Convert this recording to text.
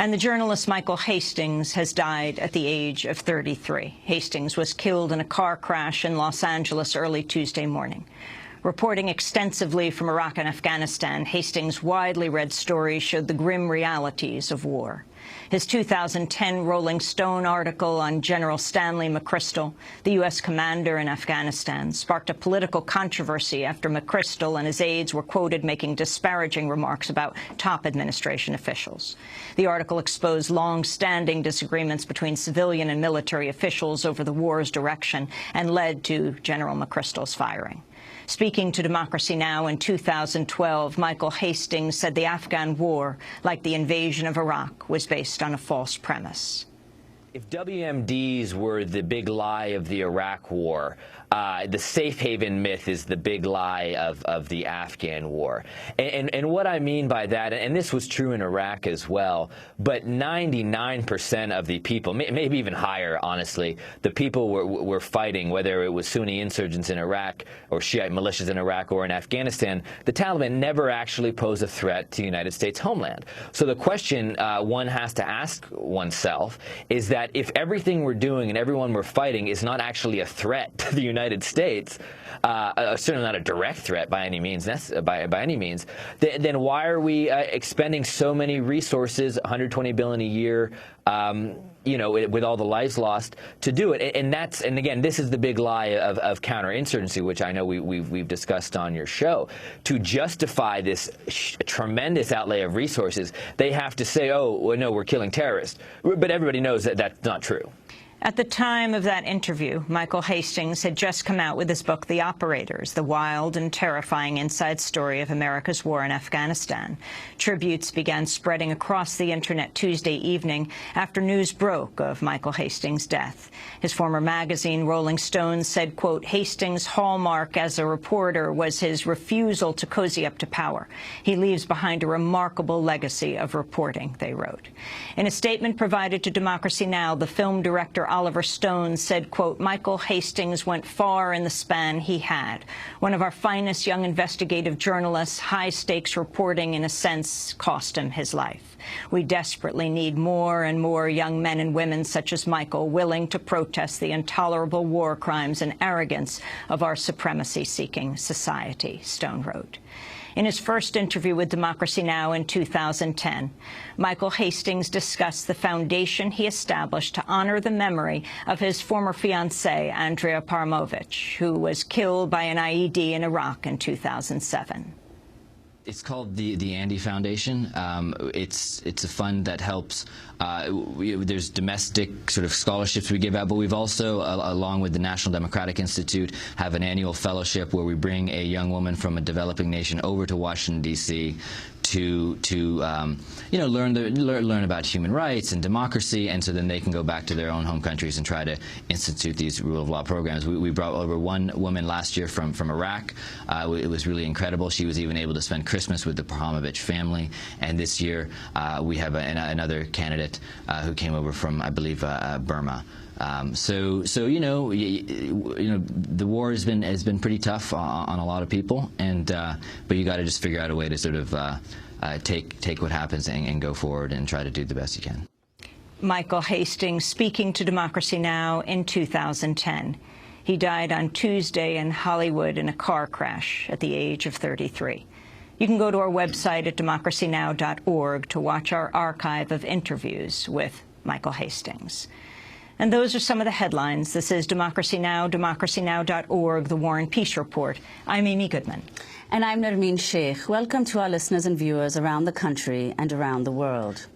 And the journalist Michael Hastings has died at the age of 33. Hastings was killed in a car crash in Los Angeles early Tuesday morning. Reporting extensively from Iraq and Afghanistan, Hastings' widely read stories showed the grim realities of war. His 2010 Rolling Stone article on General Stanley McChrystal, the U.S. commander in Afghanistan, sparked a political controversy after McChrystal and his aides were quoted making disparaging remarks about top administration officials. The article exposed long-standing disagreements between civilian and military officials over the war's direction and led to General McChrystal's firing. Speaking to Democracy Now! In 2012, Michael Hastings said the Afghan war, like the invasion of Iraq, was based on a false premise. If WMDs were the big lie of the Iraq war, the safe haven myth is the big lie of the Afghan war. And what I mean by that, and this was true in Iraq as well, but 99% of the people, maybe even higher, honestly, the people were fighting, whether it was Sunni insurgents in Iraq or Shiite militias in Iraq or in Afghanistan, the Taliban never actually posed a threat to the United States homeland. So the question one has to ask oneself is that if everything we're doing and everyone we're fighting is not actually a threat to the United States, certainly not a direct threat by any means, then why are we expending so many resources, $120 billion a year, you know, with all the lives lost to do it? And again, this is the big lie of counterinsurgency, which I know we've discussed on your show. To justify this tremendous outlay of resources, they have to say, oh, well, no, we're killing terrorists. But everybody knows that that's not true. At the time of that interview, Michael Hastings had just come out with his book, The Operators, the wild and terrifying inside story of America's war in Afghanistan. Tributes began spreading across the Internet Tuesday evening after news broke of Michael Hastings' death. His former magazine, Rolling Stone, said, quote, Hastings' hallmark as a reporter was his refusal to cozy up to power. He leaves behind a remarkable legacy of reporting, they wrote. In a statement provided to Democracy Now!, the film director Oliver Stone said, quote, Michael Hastings went far in the span he had. One of our finest young investigative journalists, high-stakes reporting, in a sense, cost him his life. We desperately need more and more young men and women such as Michael willing to protest the intolerable war crimes and arrogance of our supremacy-seeking society, Stone wrote. In his first interview with Democracy Now! In 2010, Michael Hastings discussed the foundation he established to honor the memory of his former fiancée, Andrea Paramovich, who was killed by an IED in Iraq in 2007. It's called the Andy Foundation. It's a fund that helps. There's domestic sort of scholarships we give out, but we've also, along with the National Democratic Institute, have an annual fellowship where we bring a young woman from a developing nation over to Washington, D.C. to you know, learn about human rights and democracy, and so then they can go back to their own home countries and try to institute these rule of law programs. We brought over one woman last year from Iraq. It was really incredible. She was even able to spend Christmas with the Paramovich family. And this year we have another candidate who came over from, I believe, Burma. So you know, the war has been pretty tough on a lot of people, and but you got to just figure out a way to sort of take what happens and go forward and try to do the best you can. Michael Hastings speaking to Democracy Now! In 2010. He died on Tuesday in Hollywood in a car crash at the age of 33. You can go to our website at democracynow.org to watch our archive of interviews with Michael Hastings. And those are some of the headlines. This is Democracy Now!, democracynow.org, The War and Peace Report. I'm Amy Goodman. And I'm Nermeen Sheikh. Welcome to our listeners and viewers around the country and around the world.